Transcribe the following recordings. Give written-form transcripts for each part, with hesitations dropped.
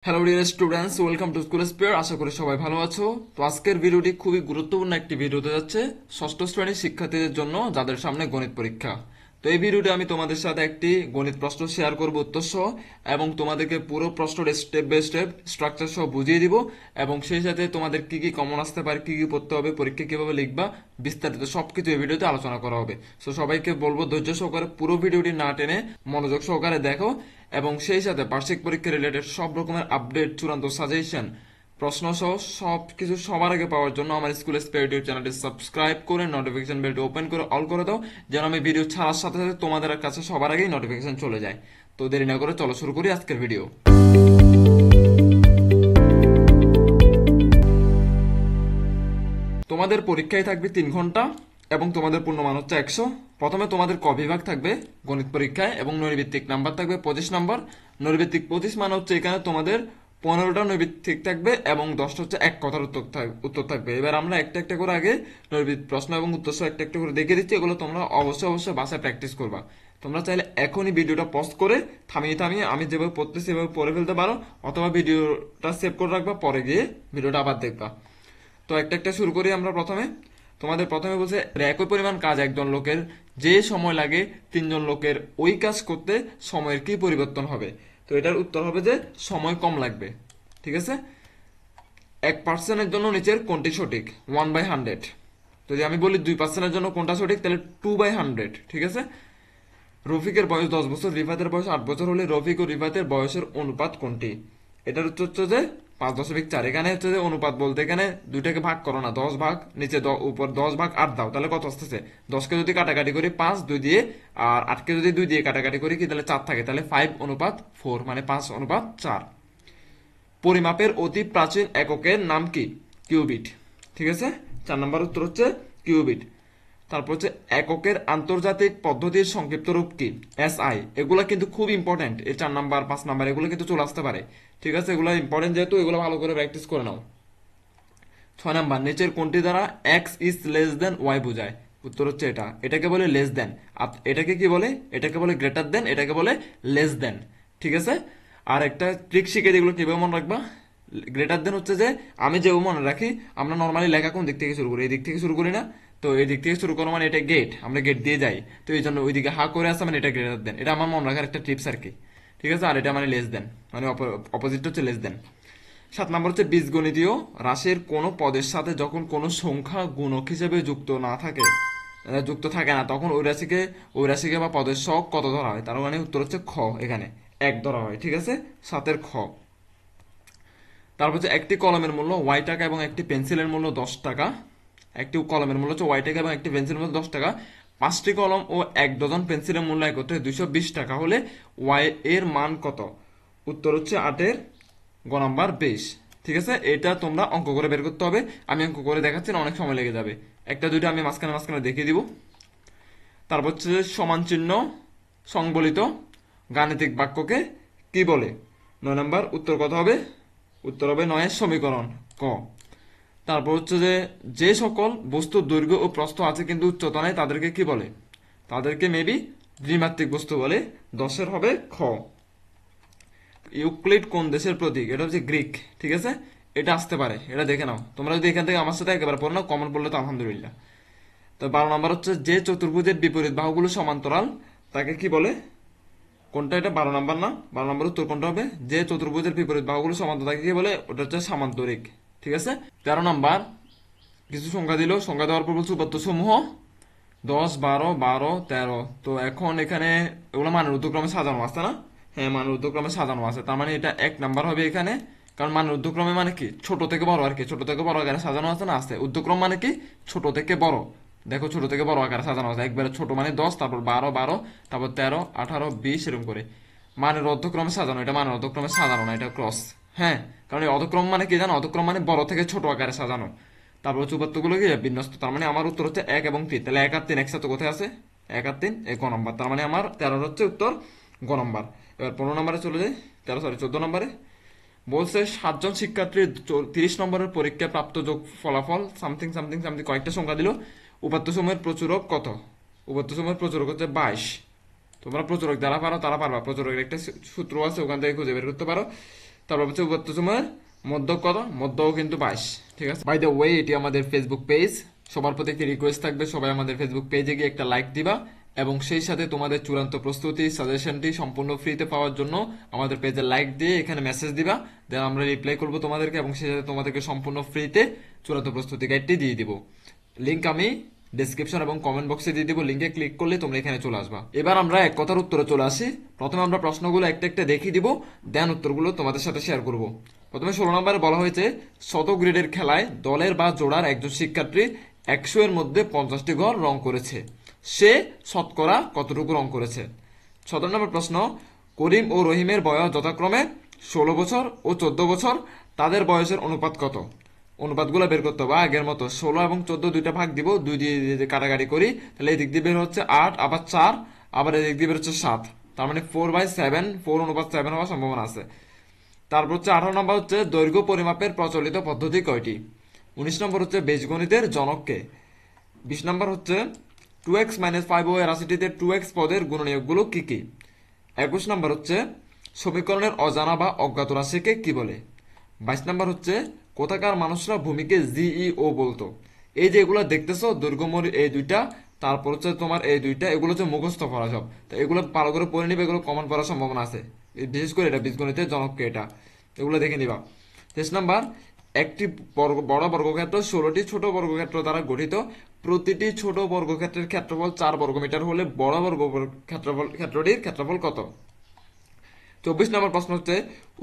Hello dear students, welcome to school spare. আশা করি সবাই ভালো আছো। তো আজকের ভিডিওটি খুবই গুরুত্বপূর্ণ একটি ভিডিও হতে যাচ্ছে ষষ্ঠ শ্রেণীর শিক্ষার্থীদের জন্য যাদের সামনে গণিত পরীক্ষা। তো এই ভিডিওতে আমি তোমাদের সাথে একটি গণিত প্রশ্ন শেয়ার করব উত্তর সহ, এবং তোমাদেরকে পুরো প্রশ্নটা স্টেপ বাই স্টেপ স্ট্রাকচার সহ বুঝিয়ে দিব, এবং সেই সাথে তোমাদের কি কি কমন আসতে পারে, কি কি পড়তে হবে, পরীক্ষা কিভাবে লিখবা, বিস্তারিত সবকিছু এই ভিডিওতে আলোচনা করা হবে। সো সবাইকে বলবো ধৈর্য সহকারে পুরো ভিডিওটি না টেনে মনোযোগ সহকারে দেখো, এবং সেই সাথে বার্ষিক পরীক্ষা রিলেটেড সব রকমের আপডেট, চূড়ান্ত সাজেশন, প্রশ্ন সহ সব কিছু সবার আগে পাওয়ার জন্য আমার স্কুল স্পেয়ার ইউটিউব চ্যানেলটি সাবস্ক্রাইব করে নোটিফিকেশন বেলটি ওপেন করে অল করে দাও, যেন আমি ভিডিও ছাড়ার সাথে সাথে তোমাদের কাছে সবার আগেই নোটিফিকেশন চলে যায়। তো দেরি না করে চলো শুরু করি আজকের ভিডিও। তোমাদের পরীক্ষায় থাকবে 3 ঘন্টা, এবং তোমাদের পূর্ণমান হচ্ছে 100। প্রথমে তোমাদের ক বিভাগ থাকবে গণিত পরীক্ষায়, এবং নৈর্ভিত্তিক নাম্বার থাকবে 25 নাম্বার। নৈর্ভিত্তিক 25 মানে হচ্ছে এখানে তোমাদের 15টা নৈর্ভিত্তিক থাকবে এবং 10টা হচ্ছে এক কথার উত্তর থাকবে। এবার আমরা একটা একটা করে আগে নৈর্ভিত্তিক প্রশ্ন এবং উত্তর সহ একটা একটা করে দেখে দিচ্ছি। এগুলো তোমরা অবশ্যই বাসায় প্র্যাকটিস করবা। তোমরা চাইলে এখনই ভিডিওটা পজ করে থামিয়ে থামিয়ে আমি যেভাবে পড়তেছি সেভাবে পড়ে ফেলতে পারো, অথবা ভিডিওটা সেভ করে রাখবা, পরে গিয়ে ভিডিওটা আবার দেখবা। তো একটা একটা শুরু করি আমরা। তোমাদের প্রথমে বলছে একই পরিমাণ কাজ একজন লোকের যে সময় লাগে 3জন লোকের ওই কাজ করতে সময়ের কি পরিবর্তন হবে। তো এটার উত্তর হবে যে সময় কম লাগবে। ঠিক আছে। 1%-এর জন্য নিচের কোনটি সঠিক? 1/100। যদি আমি বলি 2%-এর জন্য কোনটা সঠিক, তাহলে 2/100। ঠিক আছে। রফিকের বয়স 10 বছর, রিফাতের বয়স 8 বছর হলে রফিক ও রিফাতের বয়সের অনুপাত কোনটি? এটার উত্তর হচ্ছে যে 5.4। এখানে হচ্ছে যে অনুপাত বলতে এখানে দুইটাকে ভাগ করো না, 10 ভাগ নিচে উপর 10/8 দাও, তাহলে কত আসতেছে? 10কে যদি কাটাকাটি করি 5 2 দিয়ে, আর 8কে যদি 2 দিয়ে কাটাকাটি করি কি, তাহলে 4 থাকে, তাহলে 5:4 মানে 5:4। পরিমাপের অতি প্রাচীন এককের নাম কি? কিউবিট। ঠিক আছে। 4 নম্বর উত্তর হচ্ছে কিউবিট। তারপর হচ্ছে এককের আন্তর্জাতিক পদ্ধতির সংক্ষিপ্ত রূপ কি? SI। এগুলো কিন্তু খুব ইম্পর্টেন্ট। এই 4 নাম্বার 5 নাম্বার এগুলো কিন্তু চলে আসতে পারে। ঠিক আছে। এগুলো ইম্পর্টেন্ট যেহেতু, এগুলো ভালো করে প্র্যাকটিস করে নাও। 6 নাম্বার, নিচের কোনটি দ্বারা X is less than Y বোঝায়? উত্তর হচ্ছে এটা। এটাকে বলে লেস দেন। এটাকে কি বলে? এটাকে বলে গ্রেটার দেন, এটাকে বলে লেস দেন। ঠিক আছে। আর একটা ট্রিক শিখে দিই, এগুলো কিভাবে মনে রাখবা। গ্রেটার দেন হচ্ছে যে আমি যেভাবে মনে রাখি, আমরা নর্মালি লেখা কোন দিক থেকে শুরু করি? এই দিক থেকে শুরু করি না? তো এই দিক থেকে শুরু করো মানে এটা গেট, আমরা গেট দিয়ে যাই। তো এই জন্য ওইদিকে হা করে আসা মানে এটা গ্রেটার দেন। এটা আমার মনে রাখার একটা টিপস আর কি। ঠিক আছে। আর এটা মানে লেস দেন, মানে অপোজিট হচ্ছে লেস দেন। 7 নম্বর হচ্ছে বীজগণিতীয় রাশির কোনো পদের সাথে যখন কোনো সংখ্যা গুণক হিসেবে যুক্ত থাকে না, তখন ওই রাশিকে বা পদের সহগ কত ধরা হয়? তার মানে উত্তর হচ্ছে খ। এখানে 1 ধরা হয়। ঠিক আছে। 7-এর খ। তারপর হচ্ছে একটি কলমের মূল্য y টাকা এবং একটি পেন্সিলের মূল্য 10 টাকা। একটি কলমের মূল্য হচ্ছে y টাকা এবং একটি পেন্সিলের মূল্য 10 টাকা। 5টি কলম ও 1 ডজন পেন্সিলের মূল্য একত্রে 220 টাকা হলে y এর মান কত? উত্তর হচ্ছে 8-এর গ নাম্বার 20। ঠিক আছে। এটা তোমরা অঙ্ক করে বের করতে হবে। আমি অঙ্ক করে দেখাচ্ছি না, অনেক সময় লেগে যাবে। একটা দুইটা আমি মাঝখানে মাঝখানে দেখিয়ে দিব। তারপর হচ্ছে সমান চিহ্ন সংবলিত গাণিতিক বাক্যকে কি বলে? 9 নাম্বার উত্তর কত হবে? উত্তর হবে 9-এর সমীকরণ ক। তারপর হচ্ছে যে যে সকল বস্তুর দৈর্ঘ্য ও প্রস্থ আছে কিন্তু উচ্চতা নেই তাদেরকে কি বলে? তাদেরকে মেবি দ্বিমাত্রিক বস্তু বলে। 10-এর হবে খ। ইউক্লিড কোন দেশের প্রতীক? এটা হচ্ছে গ্রিক। ঠিক আছে। এটা আসতে পারে, এটা দেখে নাও। তোমরা যদি এখান থেকে আমার সাথে একেবারে পড়ো না, কমন পড়লে তো আলহামদুলিল্লাহ। তো 12 নাম্বার হচ্ছে যে চতুর্ভুজের বিপরীত বাহুগুলো সমান্তরাল তাকে কি বলে? কোনটা এটা? 12 নাম্বার না? 12 নাম্বার উত্তর কোনটা হবে? যে চতুর্ভুজের বিপরীত বাহুগুলো সমান্তরাল তাকে কি বলে? ওটা হচ্ছে সামান্তরিক। ঠিক আছে। 13 নাম্বার, কিছু সংখ্যা দিল, সংখ্যা দেওয়ার পর বলছে উপাত্ত সমূহ 10 12 12 13। তো এখন এখানে এগুলো মানের ঊর্ধ্বক্রমে সাজানো আছে না? হ্যাঁ, মানের ঊর্ধ্বক্রমে সাজানো আছে, তার মানে এটা 1 নাম্বার হবে এখানে। কারণ মানের ঊর্ধ্বক্রমে মানে কি? ছোট থেকে বড় আর কি। ছোট থেকে বড় আকারে সাজানো আছে না? আছে। ঊর্ধ্বক্রম মানে কি? ছোট থেকে বড়। দেখো, ছোট থেকে বড় আকারে সাজানো আছে। একবারে ছোট মানে 10, তারপর 12 12, তারপর 13 18 20 এরকম করে। মানের অর্ধক্রমে সাজানো, এটা মানের অর্ধক্রমে সাজানো না, এটা ক্রস। হ্যাঁ। কারণ এই অধক্রম মানে কি জানো? অধক্রম মানে বড় থেকে ছোট আকারে সাজানো। তারপর হচ্ছে উপাত্তগুলো কি বিন্যস্ত। তার মানে আমার উত্তর হচ্ছে 1 এবং 3। তাহলে 1 আর 3 একসাথে কোথায় আছে? 1 আর 3 গ নম্বর। তার মানে আমার 13 হচ্ছে উত্তর গ নম্বর। এবার 15 নম্বরে চলে যাই। 14 নম্বরে বলছে 7জন শিক্ষার্থীর 30 নম্বরের পরীক্ষায় প্রাপ্ত যোগ ফলাফল সামথিং সামথিং সামথিং কয়েকটা সংখ্যা দিল। উপাত্ত সময়ের প্রচুরক কত? উপাত্ত সময়ের প্রচুরক হচ্ছে 22। তোমরা প্রচুরক যারা পারো তারা পারবা। প্রচুরকের একটা সূত্র আছে, ওখান থেকে খুঁজে বের করতে পারো। তারপর হচ্ছে উপাত্তসমূহের মধ্যক কত, মধ্যক কিন্তু 22। ঠিক আছে, বাই দ্য ওয়ে এটি আমাদের ফেসবুক পেজ। সবার প্রতি একটি রিকোয়েস্ট থাকবে, সবাই আমাদের ফেসবুক পেজে গিয়ে একটা লাইক দিবা এবং সেই সাথে তোমাদের চূড়ান্ত প্রস্তুতি সাজেশনটি সম্পূর্ণ ফ্রিতে পাওয়ার জন্য আমাদের পেজে লাইক দিয়ে এখানে মেসেজ দিবা, দেন আমরা রিপ্লাই করব তোমাদেরকে এবং সেই সাথে তোমাদেরকে সম্পূর্ণ ফ্রিতে চূড়ান্ত প্রস্তুতি গাইডটি দিয়ে দিব। লিংক আমি ডেসক্রিপশন এবং কমেন্ট বক্সে দিয়ে দিব, লিংকে ক্লিক করলে তোমরা এখানে চলে আসবা। এবার আমরা এক কথার উত্তরে চলে আসি। প্রথমে আমরা প্রশ্নগুলো একটা একটা দেখিয়ে দিব, দেন উত্তরগুলো তোমাদের সাথে শেয়ার করব। প্রথমে 16 নম্বরে বলা হয়েছে শত গ্রেডের খেলায় দলের বা জোড়ার একজন শিক্ষার্থী 100 এর মধ্যে 50টি ঘর রং করেছে, সে শতকরা কতটুকু রং করেছে। 17 নম্বর প্রশ্ন, করিম ও রহিমের বয়স যথাক্রমে 16 বছর ও 14 বছর, তাদের বয়সের অনুপাত কত। অনুপাতগুলো বের করতে হবে আগের মতো, 16 এবং 14 দুইটা ভাগ দিব, 2 দিয়ে যদি কাটাকাটি করি তাহলে এই দিক দিয়ে বের হচ্ছে 8, আবার 4, আবার এই দিক দিয়ে বের হচ্ছে 7, তার মানে 4/7, 4 অনুপাত 7 হওয়ার সম্ভাবনা আছে। তারপর হচ্ছে 18 নম্বর হচ্ছে দৈর্ঘ্য পরিমাপের প্রচলিত পদ্ধতি কয়টি। 19 নম্বর হচ্ছে বীজগণিতের জনককে। 20 নম্বর হচ্ছে 2x - 5 ও এর রাশিটিতে 2x পদের গুণনীয়কগুলো কি কি। 21 নম্বর হচ্ছে সমীকরণের অজানা বা অজ্ঞাত রাশিকে কি বলে। 22 নম্বর হচ্ছে কোথাকার মানুষরা ভূমিকে জিইও বলতো। এই যে এগুলো দেখতেছো দুর্গমর এই দুইটা, তারপর হচ্ছে তোমার এই দুইটা, এগুলো হচ্ছে মুখস্থ করা সব, তো এগুলো ভালো করে পড়ে নিবে, এগুলো কমন করার সম্ভাবনা আছে, বিশেষ করে এটা বীজগণিতের জনককে, এটা এগুলো দেখে নিবা। 23 নাম্বার, একটি বড় বর্গক্ষেত্র 16টি ছোট বর্গক্ষেত্র দ্বারা গঠিত, প্রতিটি ছোট বর্গক্ষেত্রের ক্ষেত্রফল 4 বর্গমিটার হলে বড় ক্ষেত্রটির ক্ষেত্রফল কত। 24 নম্বর প্রশ্ন হচ্ছে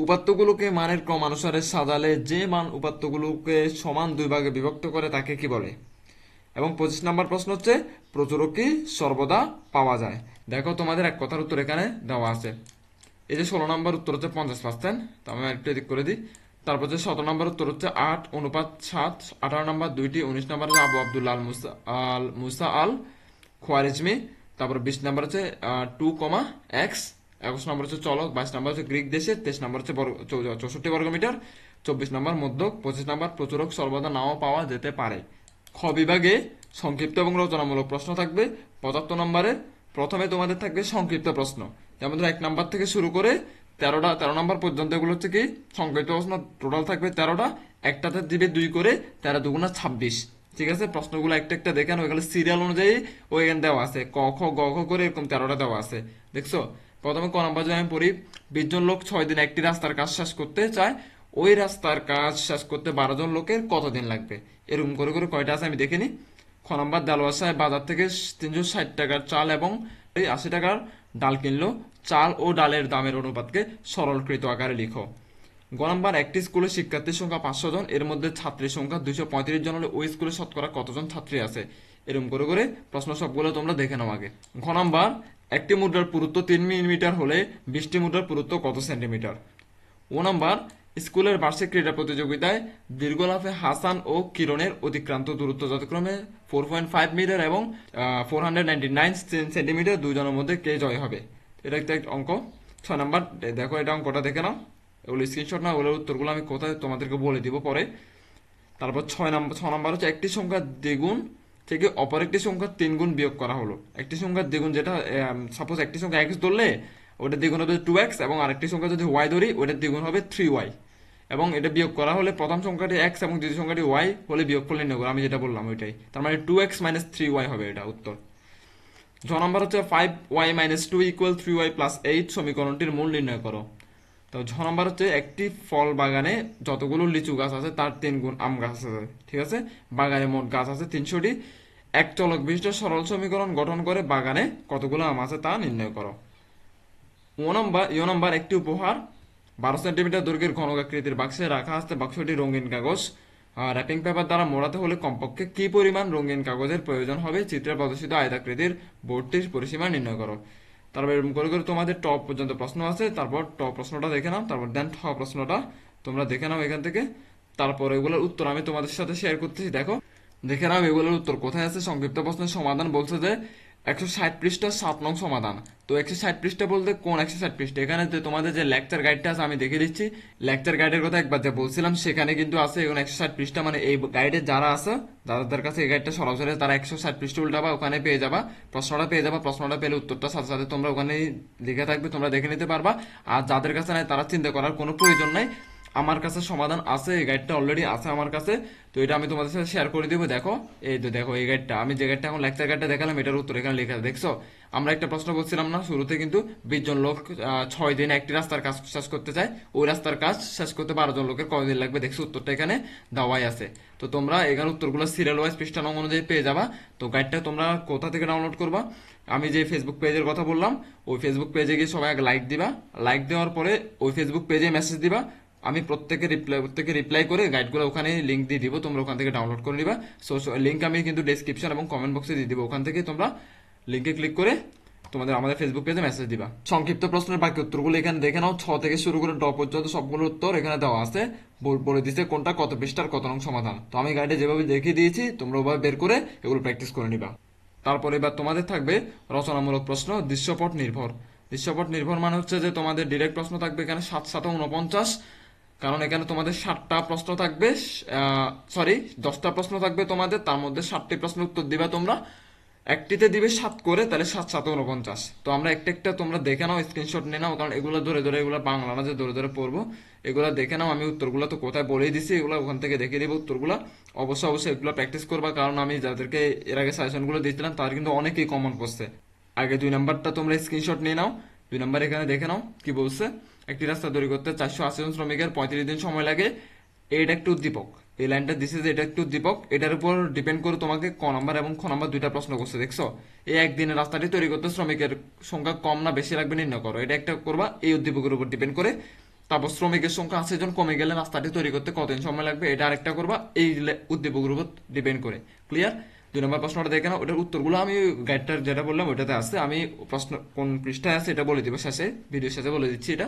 উপাত্তগুলোকে মানের ক্রমানুসারে সাজালে যে মান উপাত্তগুলোকে সমান দুই ভাগে বিভক্ত করে তাকে কি বলে। এবং 25 নম্বর প্রশ্ন হচ্ছে প্রচুরক কি সর্বদা পাওয়া যায়। দেখো তোমাদের এক কথার উত্তর এখানে দেওয়া আছে। এই যে 16 নম্বর উত্তর হচ্ছে 50%, তো আমি একটু এদিক করে দিই। তারপর হচ্ছে 17 নম্বর উত্তর হচ্ছে 8:7, 18 নম্বর 2টি, 19 নম্বর হচ্ছে আবু আব্দুল্লাহ আল মুসা আল খোয়ারিজমি। তারপর 20 নম্বর হচ্ছে 2, x, 21 নম্বর হচ্ছে চলক, 22 নম্বর হচ্ছে গ্রিক দেশে, 23 নম্বর হচ্ছে 64 বর্গমিটার, 24 নম্বর মধ্যক, 25 নম্বর প্রচুরক সর্বদা নাও পাওয়া যেতে পারে। খ বিভাগে সংক্ষিপ্ত এবং রচনামূলক প্রশ্ন থাকবে 75 নম্বরে। প্রথমে তোমাদের থাকবে সংক্ষিপ্ত প্রশ্ন, যেমন 1 নাম্বার থেকে শুরু করে 13 নাম্বার পর্যন্ত, এগুলো হচ্ছে কি সংক্ষিপ্ত প্রশ্ন, টোটাল থাকবে 13টা, একটাতে দিবে 2 করে, 13 দুগুণা 26। ঠিক আছে, প্রশ্নগুলো একটা একটা দেখেন, ওইগুলো সিরিয়াল অনুযায়ী ওইখানে দেওয়া আছে, ক খ গ ঘ করে এরকম 13টা দেওয়া আছে, দেখছো। প্রথমে ক নাম্বার যদি আমি পড়ি, 20 জন লোক 6 দিন একটি রাস্তার কাজ শেষ করতে চায়, ওই রাস্তার কাজ শেষ করতে 12 জন লোকের কতদিন লাগবে। এরকম করে করে কয়টা আছে আমি দেখে নিই। খ নাম্বার, দেলোয়ার সাহেব বাজার থেকে 360 টাকার চাল এবং 80 টাকার ডাল কিনলো, চাল ও ডালের দামের অনুপাতকে সরলীকৃত আকারে লিখো। গ নাম্বার, একটি স্কুলের শিক্ষার্থীর সংখ্যা 500 জন, এর মধ্যে ছাত্রীর সংখ্যা 235 জন হলে ওই স্কুলে শতকরা কতজন ছাত্রী আছে। এরকম করে করে প্রশ্ন সবগুলো তোমরা দেখে নাও আগে। ঘ নাম্বার, একটি মুদ্রার পুরুত্ব 3 মিলিমিটার হলে 20টি মুদ্রার পুরুত্ব কত সেন্টিমিটার। ও নাম্বার, স্কুলের বার্ষিক ক্রীড়া প্রতিযোগিতায় দীর্ঘলাফে হাসান ও কিরণের অতিক্রান্ত দূরত্ব যথাক্রমে 4.5 মিটার এবং 499 সেন্টিমিটার, দুজনের মধ্যে কে জয় হবে। এটা একটা অঙ্ক। 6 নাম্বার, দেখো এটা অঙ্কটা দেখে নাও, এগুলো স্ক্রিনশট না, ওগুলোর উত্তরগুলো আমি কোথায় তোমাদেরকে বলে দিব পরে। তারপর 6 নাম্বার হচ্ছে একটি সংখ্যা দ্বিগুণ থেকে অপর একটি সংখ্যা 3 গুণ বিয়োগ করা হলো। একটি সংখ্যার দ্বিগুণ, যেটা সাপোজ একটি সংখ্যা x ধরলে ওটার দ্বিগুণ হবে 2x, এবং আরেকটি সংখ্যা যদি y ধরি ওটার দ্বিগুণ হবে 3y, এবং এটা বিয়োগ করা হলে প্রথম সংখ্যাটি x এবং দ্বিতীয় সংখ্যাটি y হলে বিয়োগফল নির্ণয় করো, আমি যেটা বললাম ওইটাই, তার মানে 2x - 3y হবে এটা উত্তর। ছ নম্বর হচ্ছে 5y - 2 = 3y + 8 সমীকরণটির মূল নির্ণয় করো। তো ছ নম্বর হচ্ছে একটি ফল বাগানে যতগুলো লিচু গাছ আছে তার 3 গুণ আম গাছ আছে। ঠিক আছে, বাগানে মোট গাছ আছে 300টি। এক চলক বিশিষ্ট সরল সমীকরণ গঠন করে বাগানে কতগুলো আম আছে তা নির্ণয় করো। ই নম্বর, একটি উপহার 12 সেন্টিমিটার দৈর্ঘ্যের ঘনকাকৃতির বাক্সে রাখা আছে, বাক্সটি রঙিন কাগজ র্যাপিং পেপার দ্বারা মোড়াতে হলে কমপক্ষে কি পরিমাণ রঙিন কাগজের প্রয়োজন হবে। চিত্রে প্রদর্শিত আয়তাকৃতির বোর্ডটির পরিসীমা নির্ণয় করো। তারপর এরকম করে করে তোমাদের টপ পর্যন্ত প্রশ্ন আছে, তারপর টপ প্রশ্নটা দেখে নাও, তারপর দেন ঠ প্রশ্নটা তোমরা দেখে নাও এখান থেকে। তারপর এগুলোর উত্তর আমি তোমাদের সাথে শেয়ার করতেছি, দেখো দেখে নাও এগুলোর উত্তর কোথায় আছে। সংক্ষিপ্ত প্রশ্নের সমাধান বলছে যে 160 পৃষ্ঠা 7 নং সমাধান। তো 160 পৃষ্ঠা বলতে কোন 160 পৃষ্ঠা? এখানে যে তোমাদের যে লেকচার গাইডটা আছে আমি দেখে দিচ্ছি। লেকচার গাইডের কথা একবার যে বলছিলাম সেখানে কিন্তু আছে এখন 160 পৃষ্ঠা, মানে এই গাইডে যারা আছে যাদের কাছে এই গাইডটা সরাসরি তারা 160 পৃষ্ঠা উল্টাবা, ওখানে পেয়ে যাবা প্রশ্নটা, পেয়ে যাবা প্রশ্নটা পেলে উত্তরটা সাথে সাথে তোমরা ওখানে লিখে থাকবে, তোমরা দেখে নিতে পারবা। আর যাদের কাছে নাই তারা চিন্তা করার কোনো প্রয়োজন নাই, আমার কাছে সমাধান আছে, এই গাইডটা অলরেডি আছে আমার কাছে। তো এটা আমি তোমাদের সাথে শেয়ার করে দিব। দেখো এই তো দেখো এই গাইডটা, আমি যে গাইডটা এখন লেকচার গাইডটা দেখালাম এটার উত্তর এখানে লেখা আছে। দেখছো আমরা একটা প্রশ্ন বলছিলাম না শুরুতে, কিন্তু 20 জন লোক 6 দিনে একটি রাস্তার কাজ শেষ করতে চায়, ওই রাস্তার কাজ শেষ করতে 12 জন লোকের কতদিন লাগবে? দেখছো উত্তরটা এখানে দেওয়াই আছে। তো তোমরা এখানে উত্তরগুলো সিরিয়াল ওয়াইজ পৃষ্ঠা নং অনুযায়ী পেয়ে যাবা। তো গাইডটা তোমরা কোথা থেকে ডাউনলোড করবা? আমি যে ফেসবুক পেজের কথা বললাম ওই ফেসবুক পেজে গিয়ে সবাই আগে লাইক দিবা, লাইক দেওয়ার পরে ওই ফেসবুক পেজে মেসেজ দিবা, আমি প্রত্যেকে রিপ্লাই করে গাইডগুলো ওখানে লিঙ্ক দিয়ে দিব, তোমরা ওখান থেকে ডাউনলোড করে নিবা। সো লিঙ্ক আমি কিন্তু ডেসক্রিপশন এবং কমেন্ট বক্সে দিয়ে দিব, ওখান থেকে তোমরা লিঙ্কে ক্লিক করে তোমাদের আমাদের ফেসবুক পেজে মেসেজ দিবা। সংক্ষিপ্ত প্রশ্নের বাকি উত্তরগুলো এখানে দেখে নাও, 6 থেকে শুরু করে ড পর্যন্ত সবগুলো উত্তর এখানে দেওয়া আছে, বলে দিচ্ছে কোনটা কত পৃষ্ঠার কত নং সমাধান। তো আমি গাইডে যেভাবে দেখিয়ে দিয়েছি তোমরা ওভাবে বের করে এগুলো প্র্যাকটিস করে নিবা। তারপরে এবার তোমাদের থাকবে রচনামূলক প্রশ্ন, দৃশ্যপট নির্ভর। দৃশ্যপট নির্ভর মানে হচ্ছে যে তোমাদের ডিরেক্ট প্রশ্ন থাকবে এখানে 7 7 49, কারণ এখানে তোমাদের 7টা প্রশ্ন থাকবে, সরি 10টা প্রশ্ন থাকবে তোমাদের, তার মধ্যে 7টি প্রশ্ন উত্তর দিবা তোমরা, একটিতে দিবে 7 করে, তাহলে 7 7 49। তো আমরা একটা একটা তোমরা দেখে নাও, স্ক্রিনশট নিয়ে নাও, কারণ এগুলো ধরে ধরে এগুলো বাংলা না যে ধরে ধরে পড়বো, এগুলো দেখে নাও। আমি উত্তরগুলো তো কোথায় বলেই দিছি, এগুলো ওখান থেকে দেখে দিব উত্তরগুলো। অবশ্যই অবশ্যই এগুলো প্র্যাকটিস করবা, কারণ আমি যাদেরকে এর আগে সাজেশনগুলো দিয়েছিলাম তার কিন্তু অনেকেই কমন পড়ছে। আগে 2 নাম্বারটা তোমরা স্ক্রিনশট নিয়ে নাও। 2 নাম্বার এখানে দেখে নাও কি বলছে, একটি রাস্তা তৈরি করতে 480 জন শ্রমিকের 35 দিন সময় লাগে, এটা একটা উদ্দীপক। এই লাইনটা দিছে যে এটা একটু উদ্দীপক, এটার উপর ডিপেন্ড করে তোমাকে ক নাম্বার এবং খ নাম্বার 2টা প্রশ্ন করছে। দেখছো এই একদিনের রাস্তাটি তৈরি করতে শ্রমিকের সংখ্যা কম না বেশি লাগবে নির্ণয় করো, এটা একটা করবা এই উদ্দীপকের উপর ডিপেন্ড করে। তারপর শ্রমিকের সংখ্যা 80 জন কমে গেলে রাস্তাটি তৈরি করতে কতদিন সময় লাগবে, এটা আরেকটা করবা এই উদ্দীপকের উপর ডিপেন্ড করে। ক্লিয়ার? 2 নম্বর প্রশ্নটা দেখে নাও, ওটার উত্তরগুলো আমি গাইডটার যেটা বললাম ওইটাতে আছে, আমি প্রশ্ন কোন পৃষ্ঠায় আছে এটা বলে দিব শেষে, ভিডিও শেষে বলে দিচ্ছি এটা।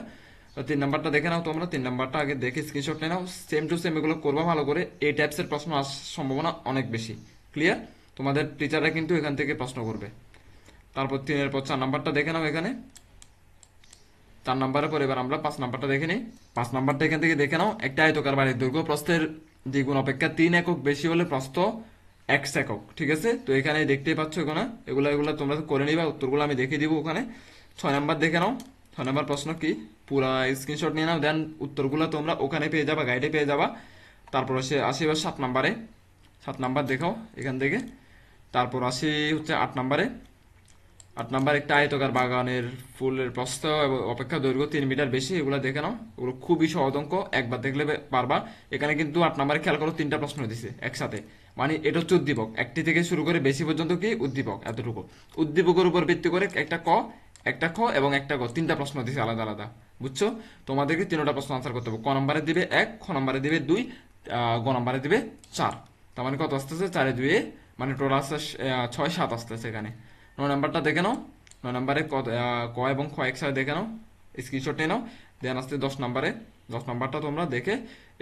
3 নাম্বারটা দেখে নাও তোমরা, 3 নাম্বারটা আগে দেখে স্ক্রিনশট নিয়ে নাও, সেম টু সেম এগুলো করবা ভালো করে, এই টাইপসের প্রশ্ন আসার সম্ভাবনা অনেক বেশি। ক্লিয়ার? তোমাদের টিচাররা কিন্তু এখান থেকে প্রশ্ন করবে। তারপর 3 পর 4 নাম্বারটা দেখে নাও, এখানে 4 নাম্বারের পর এবার আমরা 5 নাম্বারটা দেখে নিই। 5 নাম্বারটা এখান থেকে দেখে নাও, একটা আয়তকার বাড়ির দৈর্ঘ্য প্রস্থের দ্বিগুণ অপেক্ষা 3 একক বেশি হলে প্রস্থ x একক। ঠিক আছে? তো এখানে দেখতেই পাচ্ছ এখানে এগুলো এগুলো তোমরা করে নিবা, উত্তরগুলো আমি দেখিয়ে দিব ওখানে। 6 নাম্বার দেখে নাও, 6 নাম্বার প্রশ্ন কি, পুরা স্ক্রিনশট নিয়ে নাও, দেন উত্তরগুলো তোমরা ওখানে পেয়ে যাবা, গাইডে পেয়ে যাবা। তারপর আসি এবার 7 নাম্বারে, 7 নাম্বার দেখাও এখান থেকে। তারপর আসি হচ্ছে 8 নাম্বারে। 8 নাম্বার একটা আয়তকার বাগানের ফুলের প্রস্থ এবং অপেক্ষা দৈর্ঘ্য 3 মিটার বেশি, এগুলো দেখে নাও, ওগুলো খুবই সহজ অঙ্ক, একবার দেখলে পারবা। এখানে কিন্তু 8 নাম্বারে খেয়াল করো 3টা প্রশ্ন দিছে একসাথে, মানে এটা হচ্ছে উদ্দীপক, একটি থেকে শুরু করে বেশি পর্যন্ত কি উদ্দীপক, এতটুকু উদ্দীপকের উপর ভিত্তি করে একটা ক, একটা খ এবং একটা গ, 3টা প্রশ্ন দিছে আলাদা আলাদা। বুঝছো? তোমাদেরকে 3টা প্রশ্ন আনসার করতে হবে, ক নম্বরে দিবে 1, খ নম্বরে দিবে 2, গ নম্বরে দিবে 4। তার মানে কত আসতেছে 4 2, মানে টোটাল আসছে 6 7 আসতেছে এখানে। 9 নাম্বারটা দেখে নাও, 9 নাম্বারে ক এবং খ একসাথে দেখে নাও, স্ক্রিনশট নিয়ে নাও। দেন আসতে 10 নাম্বারে, 10 নাম্বারটা তোমরা দেখে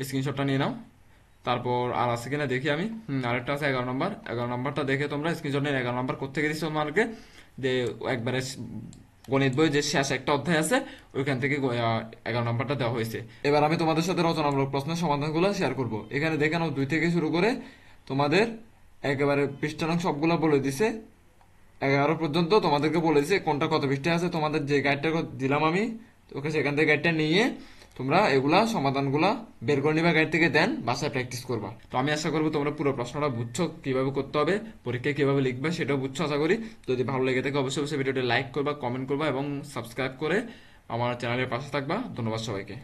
স্ক্রিনশটটা নিয়ে নাও। তারপর আর আছে কিনা দেখি আমি, আরেকটা আছে 11 নাম্বার, 11 নাম্বারটা দেখে তোমরা স্ক্রিনশট নিয়ে 11 নাম্বার কোথেকে দিচ্ছে তোমাকে, যে একবারে গণিত বই যে শেষ একটা অধ্যায় আছে ওইখান থেকে 11 নাম্বারটা দেওয়া হয়েছে। এবার আমি তোমাদের সাথে রচনামূলক প্রশ্নের সমাধানগুলো শেয়ার করব। এখানে দেখে নাও 2 থেকে শুরু করে তোমাদের একেবারে পৃষ্ঠাংশ সবগুলো বলে দিছে, 11 পর্যন্ত তোমাদেরকে বলে দিছে কোনটা কত পৃষ্ঠায় আছে। তোমাদের যে গাইডটা দিলাম আমি তোকে, সেখান থেকে গাইডটা নিয়ে তোমরা এগুলা সমাধানগুলা বের করে নিবা গাইড থেকে, দেন বাসায় প্র্যাকটিস করবা। তো আমি আশা করবো তোমরা পুরো প্রশ্নটা বুঝছো, কিভাবে করতে হবে, পরীক্ষায় কিভাবে লিখবে সেটাও বুঝছো আশা করি। যদি ভালো লেগে থাকে অবশ্যই অবশ্যই ভিডিওটি লাইক করবা, কমেন্ট করবা এবং সাবস্ক্রাইব করে আমার চ্যানেলের পাশে থাকবা। ধন্যবাদ সবাইকে।